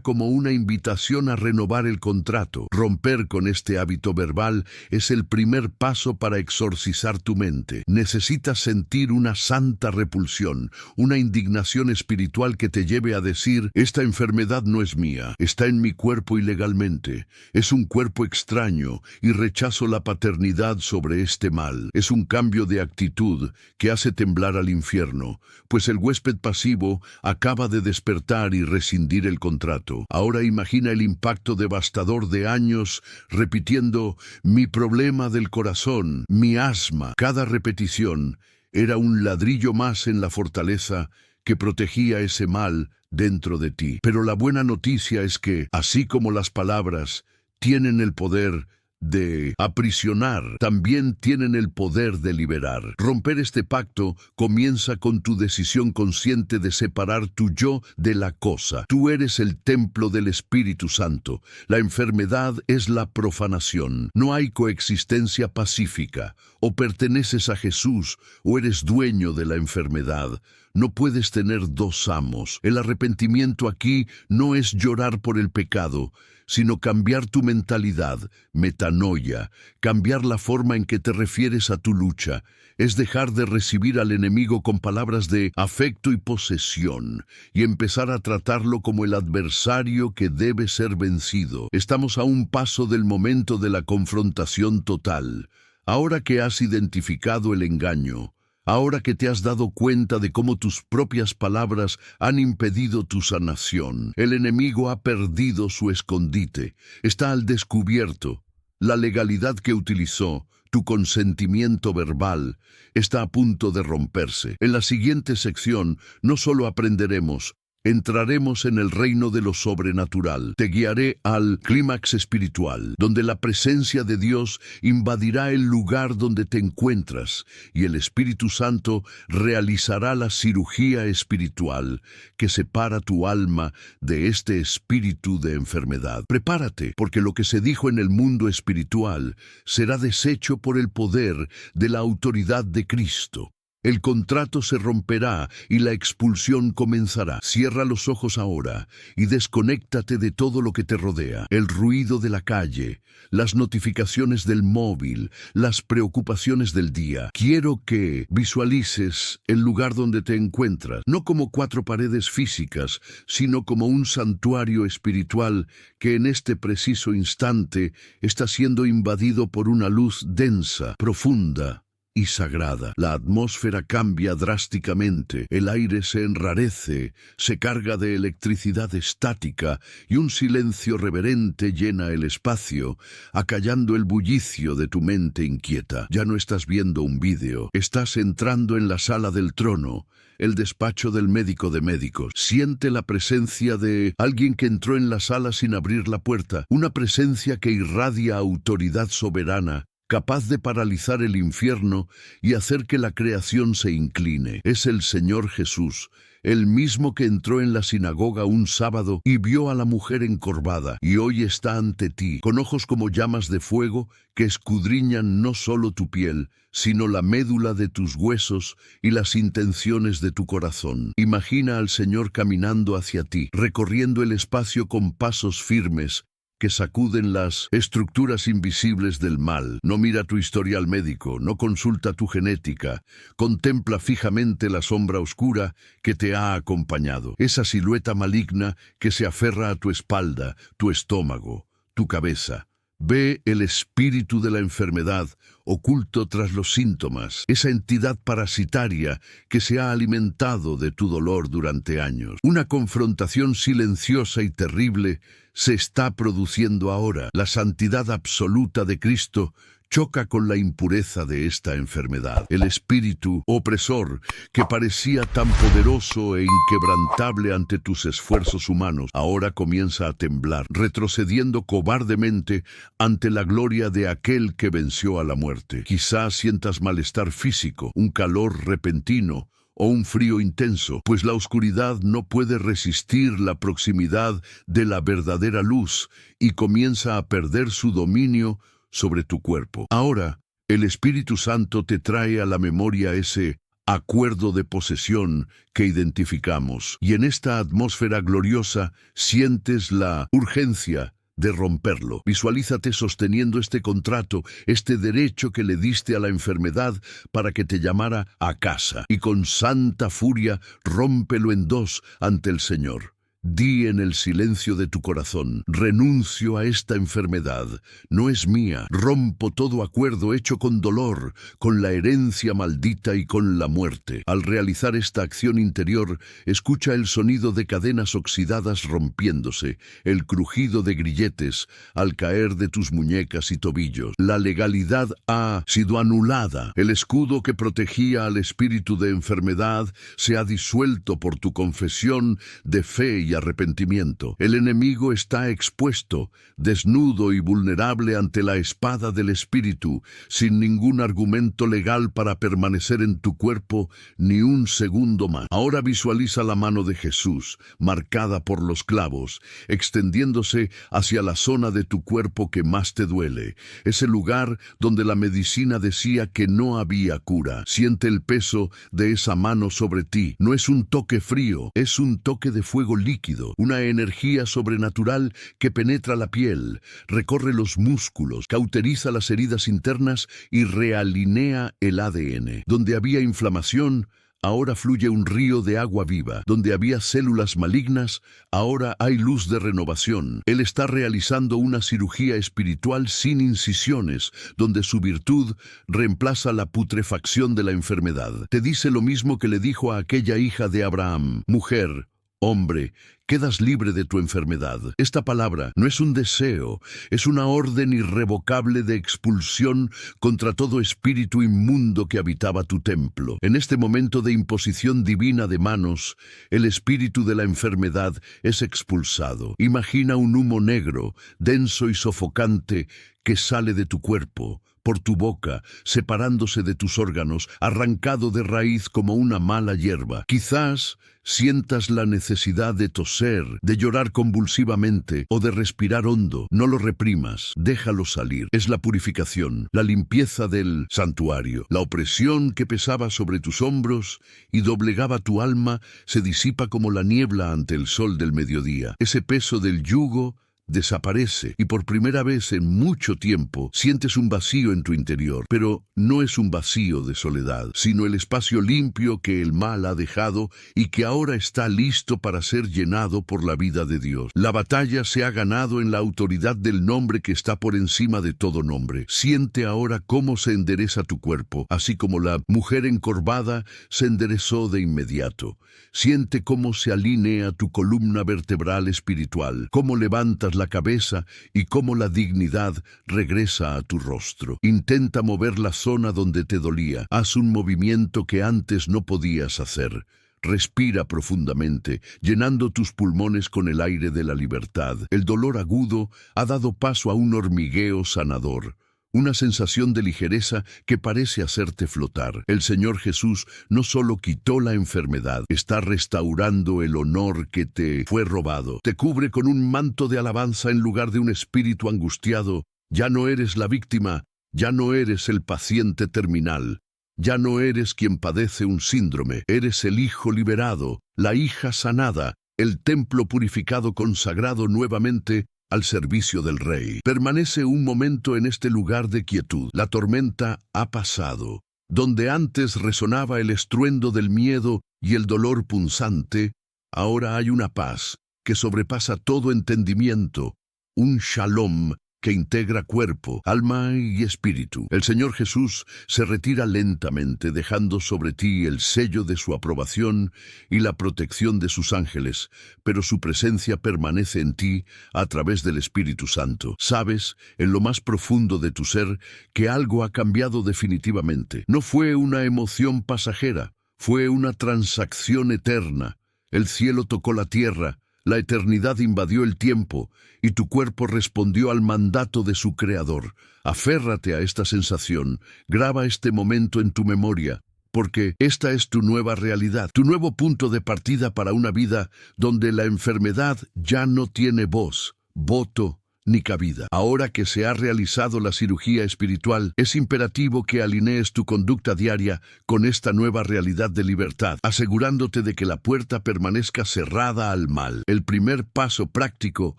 como una invitación a renovar el contrato. Romper con este hábito verbal es el primer paso para exorcizar tu mente. Necesitas sentir una santa repulsión, una indignación espiritual que te lleve a decir: esta enfermedad no es mía, está en mi cuerpo ilegalmente, es un cuerpo extraño y rechazo la paternidad sobre este mal. Es un cambio de actitud que hace temblar al infierno, pues el huésped pasivo acaba de despertar y rescindir el contrato. Ahora imagina el impacto devastador de años repitiendo: mi problema del corazón, mi asma. Cada repetición era un ladrillo más en la fortaleza que protegía ese mal dentro de ti. Pero la buena noticia es que, así como las palabras tienen el poder de aprisionar, también tienen el poder de liberar. Romper este pacto comienza con tu decisión consciente de separar tu yo de la cosa. Tú eres el templo del Espíritu Santo. La enfermedad es la profanación. No hay coexistencia pacífica. O perteneces a Jesús o eres dueño de la enfermedad. No puedes tener dos amos. El arrepentimiento aquí no es llorar por el pecado, sino cambiar tu mentalidad, metanoia, cambiar la forma en que te refieres a tu lucha. Es dejar de recibir al enemigo con palabras de afecto y posesión y empezar a tratarlo como el adversario que debe ser vencido. Estamos a un paso del momento de la confrontación total. Ahora que has identificado el engaño, ahora que te has dado cuenta de cómo tus propias palabras han impedido tu sanación, el enemigo ha perdido su escondite, está al descubierto. La legalidad que utilizó, tu consentimiento verbal, está a punto de romperse. En la siguiente sección no solo aprenderemos, entraremos en el reino de lo sobrenatural. Te guiaré al clímax espiritual, donde la presencia de Dios invadirá el lugar donde te encuentras y el Espíritu Santo realizará la cirugía espiritual que separa tu alma de este espíritu de enfermedad. Prepárate, porque lo que se dijo en el mundo espiritual será deshecho por el poder de la autoridad de Cristo. El contrato se romperá y la expulsión comenzará. Cierra los ojos ahora y desconéctate de todo lo que te rodea. El ruido de la calle, las notificaciones del móvil, las preocupaciones del día. Quiero que visualices el lugar donde te encuentras, no como cuatro paredes físicas, sino como un santuario espiritual que en este preciso instante está siendo invadido por una luz densa, profunda y sagrada. La atmósfera cambia drásticamente, el aire se enrarece, se carga de electricidad estática y un silencio reverente llena el espacio, acallando el bullicio de tu mente inquieta. Ya no estás viendo un vídeo, estás entrando en la sala del trono, el despacho del médico de médicos. Siente la presencia de alguien que entró en la sala sin abrir la puerta, una presencia que irradia autoridad soberana, capaz de paralizar el infierno y hacer que la creación se incline. Es el Señor Jesús, el mismo que entró en la sinagoga un sábado y vio a la mujer encorvada, y hoy está ante ti, con ojos como llamas de fuego que escudriñan no solo tu piel, sino la médula de tus huesos y las intenciones de tu corazón. Imagina al Señor caminando hacia ti, recorriendo el espacio con pasos firmes, que sacuden las estructuras invisibles del mal. No mira tu historial médico, no consulta tu genética, contempla fijamente la sombra oscura que te ha acompañado, esa silueta maligna que se aferra a tu espalda, tu estómago, tu cabeza. Ve el espíritu de la enfermedad oculto tras los síntomas, esa entidad parasitaria que se ha alimentado de tu dolor durante años. Una confrontación silenciosa y terrible se está produciendo ahora. La santidad absoluta de Cristo choca con la impureza de esta enfermedad. El espíritu opresor, que parecía tan poderoso e inquebrantable ante tus esfuerzos humanos, ahora comienza a temblar, retrocediendo cobardemente ante la gloria de aquel que venció a la muerte. Quizás sientas malestar físico, un calor repentino, o un frío intenso, pues la oscuridad no puede resistir la proximidad de la verdadera luz y comienza a perder su dominio sobre tu cuerpo. Ahora, el Espíritu Santo te trae a la memoria ese acuerdo de posesión que identificamos, y en esta atmósfera gloriosa sientes la urgencia de romperlo. Visualízate sosteniendo este contrato, este derecho que le diste a la enfermedad para que te llamara a casa, y con santa furia rómpelo en dos ante el Señor. Di en el silencio de tu corazón: renuncio a esta enfermedad, no es mía, rompo todo acuerdo hecho con dolor, con la herencia maldita y con la muerte. Al realizar esta acción interior, escucha el sonido de cadenas oxidadas rompiéndose, el crujido de grilletes al caer de tus muñecas y tobillos. La legalidad ha sido anulada, el escudo que protegía al espíritu de enfermedad se ha disuelto por tu confesión de fe y arrepentimiento. El enemigo está expuesto, desnudo y vulnerable ante la espada del Espíritu, sin ningún argumento legal para permanecer en tu cuerpo ni un segundo más. Ahora visualiza la mano de Jesús, marcada por los clavos, extendiéndose hacia la zona de tu cuerpo que más te duele, ese lugar donde la medicina decía que no había cura. Siente el peso de esa mano sobre ti. No es un toque frío, es un toque de fuego líquido, una energía sobrenatural que penetra la piel, recorre los músculos, cauteriza las heridas internas y realinea el ADN. Donde había inflamación, ahora fluye un río de agua viva. Donde había células malignas, ahora hay luz de renovación. Él está realizando una cirugía espiritual sin incisiones, donde su virtud reemplaza la putrefacción de la enfermedad. Te dice lo mismo que le dijo a aquella hija de Abraham: mujer, hombre, quedas libre de tu enfermedad. Esta palabra no es un deseo, es una orden irrevocable de expulsión contra todo espíritu inmundo que habitaba tu templo. En este momento de imposición divina de manos, el espíritu de la enfermedad es expulsado. Imagina un humo negro, denso y sofocante, que sale de tu cuerpo, por tu boca, separándose de tus órganos, arrancado de raíz como una mala hierba. Quizás sientas la necesidad de toser, de llorar convulsivamente o de respirar hondo. No lo reprimas, déjalo salir. Es la purificación, la limpieza del santuario. La opresión que pesaba sobre tus hombros y doblegaba tu alma se disipa como la niebla ante el sol del mediodía. Ese peso del yugo desaparece y por primera vez en mucho tiempo sientes un vacío en tu interior, pero no es un vacío de soledad, sino el espacio limpio que el mal ha dejado y que ahora está listo para ser llenado por la vida de Dios. La batalla se ha ganado en la autoridad del nombre que está por encima de todo nombre. Siente ahora cómo se endereza tu cuerpo, así como la mujer encorvada se enderezó de inmediato. Siente cómo se alinea tu columna vertebral espiritual, cómo levantas la cabeza y cómo la dignidad regresa a tu rostro. Intenta mover la zona donde te dolía. Haz un movimiento que antes no podías hacer. Respira profundamente, llenando tus pulmones con el aire de la libertad. El dolor agudo ha dado paso a un hormigueo sanador. Una sensación de ligereza que parece hacerte flotar. El Señor Jesús no solo quitó la enfermedad, está restaurando el honor que te fue robado. Te cubre con un manto de alabanza en lugar de un espíritu angustiado. Ya no eres la víctima, ya no eres el paciente terminal. Ya no eres quien padece un síndrome, eres el hijo liberado, la hija sanada, el templo purificado, consagrado nuevamente al servicio del Rey. Permanece un momento en este lugar de quietud. La tormenta ha pasado. Donde antes resonaba el estruendo del miedo y el dolor punzante, ahora hay una paz que sobrepasa todo entendimiento, un shalom que integra cuerpo, alma y espíritu. El Señor Jesús se retira lentamente, dejando sobre ti el sello de su aprobación y la protección de sus ángeles, pero su presencia permanece en ti a través del Espíritu Santo. Sabes, en lo más profundo de tu ser, que algo ha cambiado definitivamente. No fue una emoción pasajera, fue una transacción eterna. El cielo tocó la tierra, la eternidad invadió el tiempo y tu cuerpo respondió al mandato de su Creador. Aférrate a esta sensación, graba este momento en tu memoria, porque esta es tu nueva realidad, tu nuevo punto de partida para una vida donde la enfermedad ya no tiene voz, voto ni cabida. Ahora que se ha realizado la cirugía espiritual, es imperativo que alinees tu conducta diaria con esta nueva realidad de libertad, asegurándote de que la puerta permanezca cerrada al mal. El primer paso práctico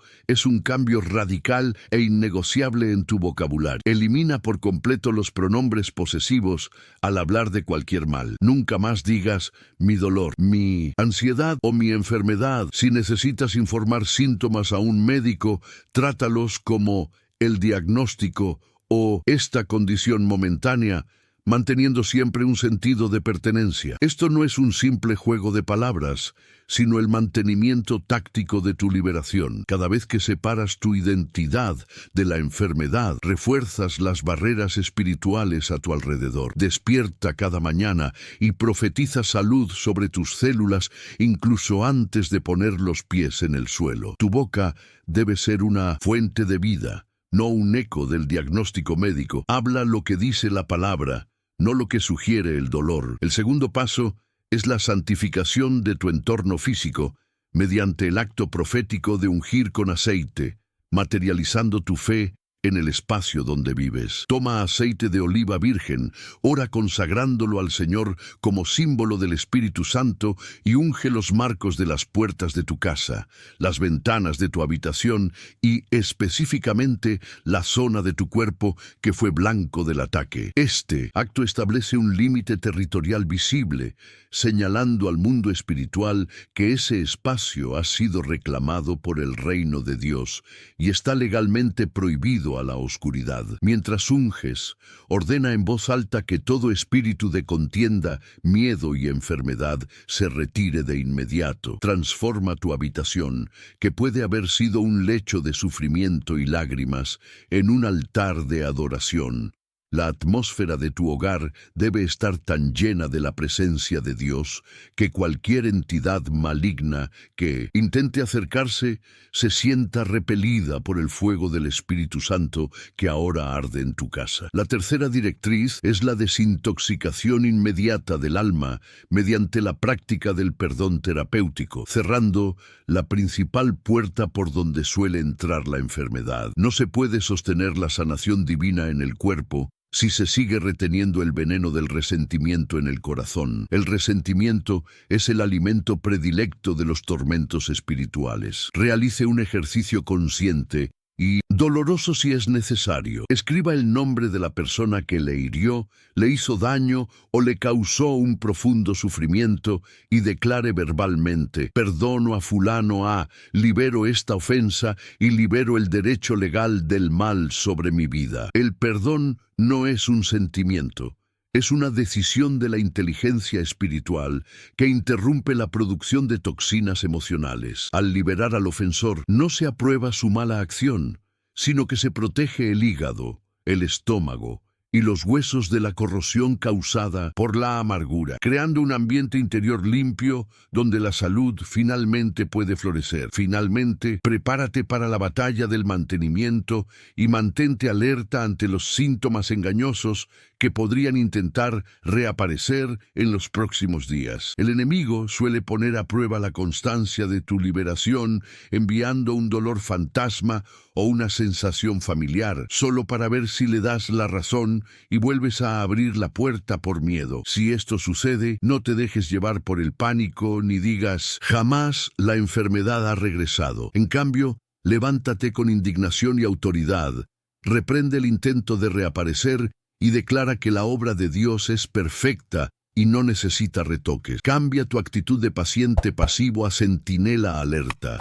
es un cambio radical e innegociable en tu vocabulario. Elimina por completo los pronombres posesivos al hablar de cualquier mal. Nunca más digas mi dolor, mi ansiedad o mi enfermedad. Si necesitas informar síntomas a un médico, trátalo como el diagnóstico o esta condición momentánea, manteniendo siempre un sentido de pertenencia. Esto no es un simple juego de palabras, sino el mantenimiento táctico de tu liberación. Cada vez que separas tu identidad de la enfermedad, refuerzas las barreras espirituales a tu alrededor. Despierta cada mañana y profetiza salud sobre tus células incluso antes de poner los pies en el suelo. Tu boca debe ser una fuente de vida, no un eco del diagnóstico médico. Habla lo que dice la palabra, no lo que sugiere el dolor. El segundo paso es la santificación de tu entorno físico mediante el acto profético de ungir con aceite, materializando tu fe en el espacio donde vives. Toma aceite de oliva virgen, ora consagrándolo al Señor como símbolo del Espíritu Santo y unge los marcos de las puertas de tu casa, las ventanas de tu habitación y específicamente la zona de tu cuerpo que fue blanco del ataque. Este acto establece un límite territorial visible, señalando al mundo espiritual que ese espacio ha sido reclamado por el reino de Dios y está legalmente prohibido a la oscuridad. Mientras unges, ordena en voz alta que todo espíritu de contienda, miedo y enfermedad se retire de inmediato. Transforma tu habitación, que puede haber sido un lecho de sufrimiento y lágrimas, en un altar de adoración. La atmósfera de tu hogar debe estar tan llena de la presencia de Dios que cualquier entidad maligna que intente acercarse se sienta repelida por el fuego del Espíritu Santo que ahora arde en tu casa. La tercera directriz es la desintoxicación inmediata del alma mediante la práctica del perdón terapéutico, cerrando la principal puerta por donde suele entrar la enfermedad. No se puede sostener la sanación divina en el cuerpo si se sigue reteniendo el veneno del resentimiento en el corazón. El resentimiento es el alimento predilecto de los tormentos espirituales. Realice un ejercicio consciente y doloroso si es necesario. Escriba el nombre de la persona que le hirió, le hizo daño o le causó un profundo sufrimiento y declare verbalmente: perdono a fulano A, libero esta ofensa y libero el derecho legal del mal sobre mi vida. El perdón no es un sentimiento. Es una decisión de la inteligencia espiritual que interrumpe la producción de toxinas emocionales. Al liberar al ofensor, no se aprueba su mala acción, sino que se protege el hígado, el estómago y los huesos de la corrosión causada por la amargura, creando un ambiente interior limpio donde la salud finalmente puede florecer. Finalmente, prepárate para la batalla del mantenimiento y mantente alerta ante los síntomas engañosos que podrían intentar reaparecer en los próximos días. El enemigo suele poner a prueba la constancia de tu liberación enviando un dolor fantasma o una sensación familiar, solo para ver si le das la razón y vuelves a abrir la puerta por miedo. Si esto sucede, no te dejes llevar por el pánico ni digas: jamás la enfermedad ha regresado. En cambio, levántate con indignación y autoridad, reprende el intento de reaparecer y declara que la obra de Dios es perfecta y no necesita retoques. Cambia tu actitud de paciente pasivo a centinela alerta.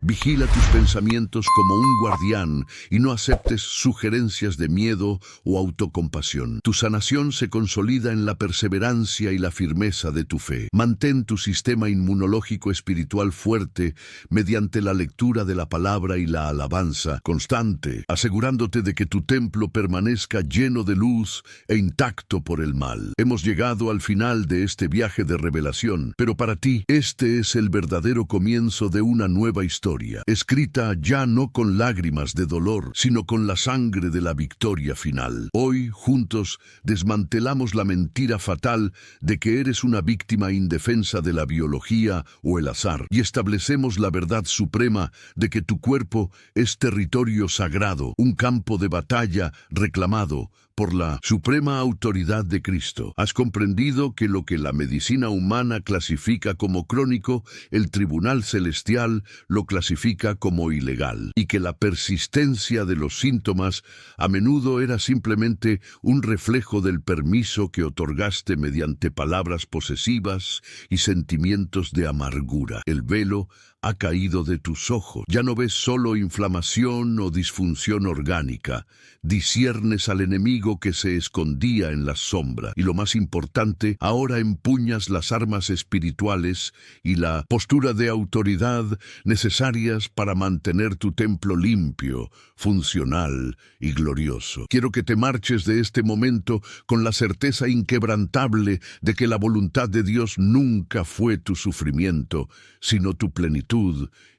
Vigila tus pensamientos como un guardián y no aceptes sugerencias de miedo o autocompasión. Tu sanación se consolida en la perseverancia y la firmeza de tu fe. Mantén tu sistema inmunológico espiritual fuerte mediante la lectura de la palabra y la alabanza constante, asegurándote de que tu templo permanezca lleno de luz e intacto por el mal. Hemos llegado al final de este viaje de revelación, pero para ti este es el verdadero comienzo de una nueva historia, escrita ya no con lágrimas de dolor, sino con la sangre de la victoria final. Hoy, juntos, desmantelamos la mentira fatal de que eres una víctima indefensa de la biología o el azar, y establecemos la verdad suprema de que tu cuerpo es territorio sagrado, un campo de batalla reclamado por la suprema autoridad de Cristo. Has comprendido que lo que la medicina humana clasifica como crónico, el Tribunal Celestial lo clasifica como ilegal, y que la persistencia de los síntomas a menudo era simplemente un reflejo del permiso que otorgaste mediante palabras posesivas y sentimientos de amargura. El velo ha caído de tus ojos. Ya no ves solo inflamación o disfunción orgánica. Disciernes al enemigo que se escondía en la sombra. Y lo más importante, ahora empuñas las armas espirituales y la postura de autoridad necesarias para mantener tu templo limpio, funcional y glorioso. Quiero que te marches de este momento con la certeza inquebrantable de que la voluntad de Dios nunca fue tu sufrimiento, sino tu plenitud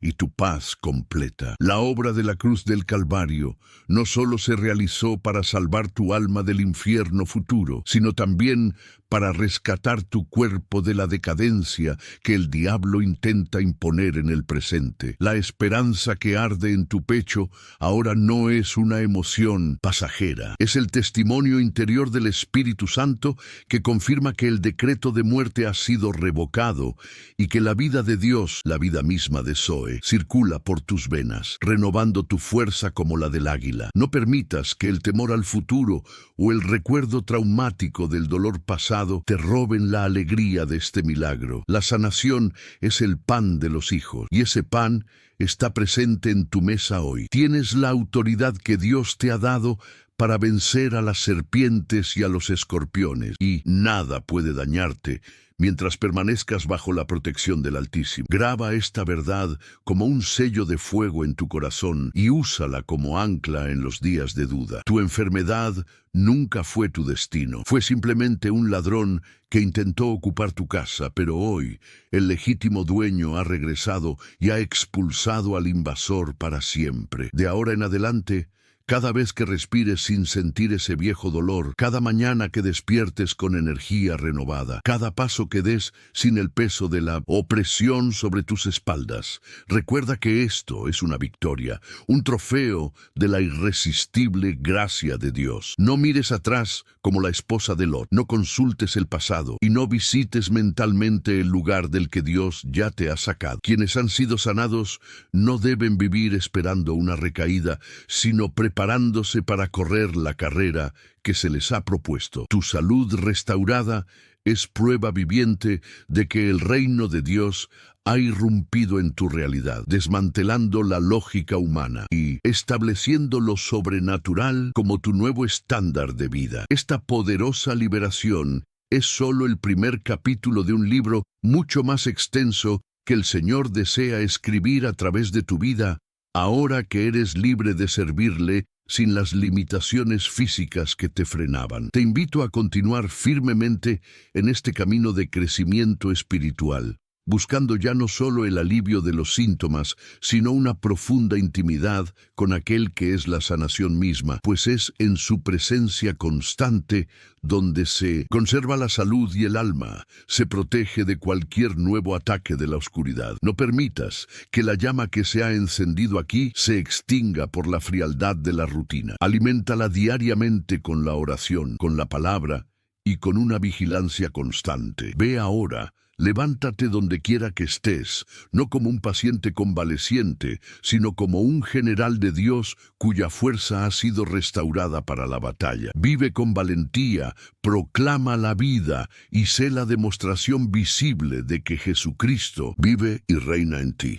y tu paz completa. La obra de la cruz del Calvario no solo se realizó para salvar tu alma del infierno futuro, sino también para rescatar tu cuerpo de la decadencia que el diablo intenta imponer en el presente. La esperanza que arde en tu pecho ahora no es una emoción pasajera. Es el testimonio interior del Espíritu Santo que confirma que el decreto de muerte ha sido revocado y que la vida de Dios, la vida misma de Zoe, circula por tus venas, renovando tu fuerza como la del águila. No permitas que el temor al futuro o el recuerdo traumático del dolor pasado te roben la alegría de este milagro. La sanación es el pan de los hijos, y ese pan está presente en tu mesa hoy. Tienes la autoridad que Dios te ha dado para vencer a las serpientes y a los escorpiones, y nada puede dañarte mientras permanezcas bajo la protección del Altísimo. Graba esta verdad como un sello de fuego en tu corazón y úsala como ancla en los días de duda. Tu enfermedad nunca fue tu destino. Fue simplemente un ladrón que intentó ocupar tu casa, pero hoy el legítimo dueño ha regresado y ha expulsado al invasor para siempre. De ahora en adelante, cada vez que respires sin sentir ese viejo dolor, cada mañana que despiertes con energía renovada, cada paso que des sin el peso de la opresión sobre tus espaldas, recuerda que esto es una victoria, un trofeo de la irresistible gracia de Dios. No mires atrás como la esposa de Lot, no consultes el pasado y no visites mentalmente el lugar del que Dios ya te ha sacado. Quienes han sido sanados no deben vivir esperando una recaída, sino preparándose para correr la carrera que se les ha propuesto. Tu salud restaurada es prueba viviente de que el reino de Dios ha irrumpido en tu realidad, desmantelando la lógica humana y estableciendo lo sobrenatural como tu nuevo estándar de vida. Esta poderosa liberación es solo el primer capítulo de un libro mucho más extenso que el Señor desea escribir a través de tu vida, ahora que eres libre de servirle sin las limitaciones físicas que te frenaban. Te invito a continuar firmemente en este camino de crecimiento espiritual, buscando ya no solo el alivio de los síntomas, sino una profunda intimidad con aquel que es la sanación misma, pues es en su presencia constante donde se conserva la salud y el alma, se protege de cualquier nuevo ataque de la oscuridad. No permitas que la llama que se ha encendido aquí se extinga por la frialdad de la rutina. Aliméntala diariamente con la oración, con la palabra y con una vigilancia constante. Ve ahora. Levántate donde quiera que estés, no como un paciente convaleciente, sino como un general de Dios cuya fuerza ha sido restaurada para la batalla. Vive con valentía, proclama la vida y sé la demostración visible de que Jesucristo vive y reina en ti.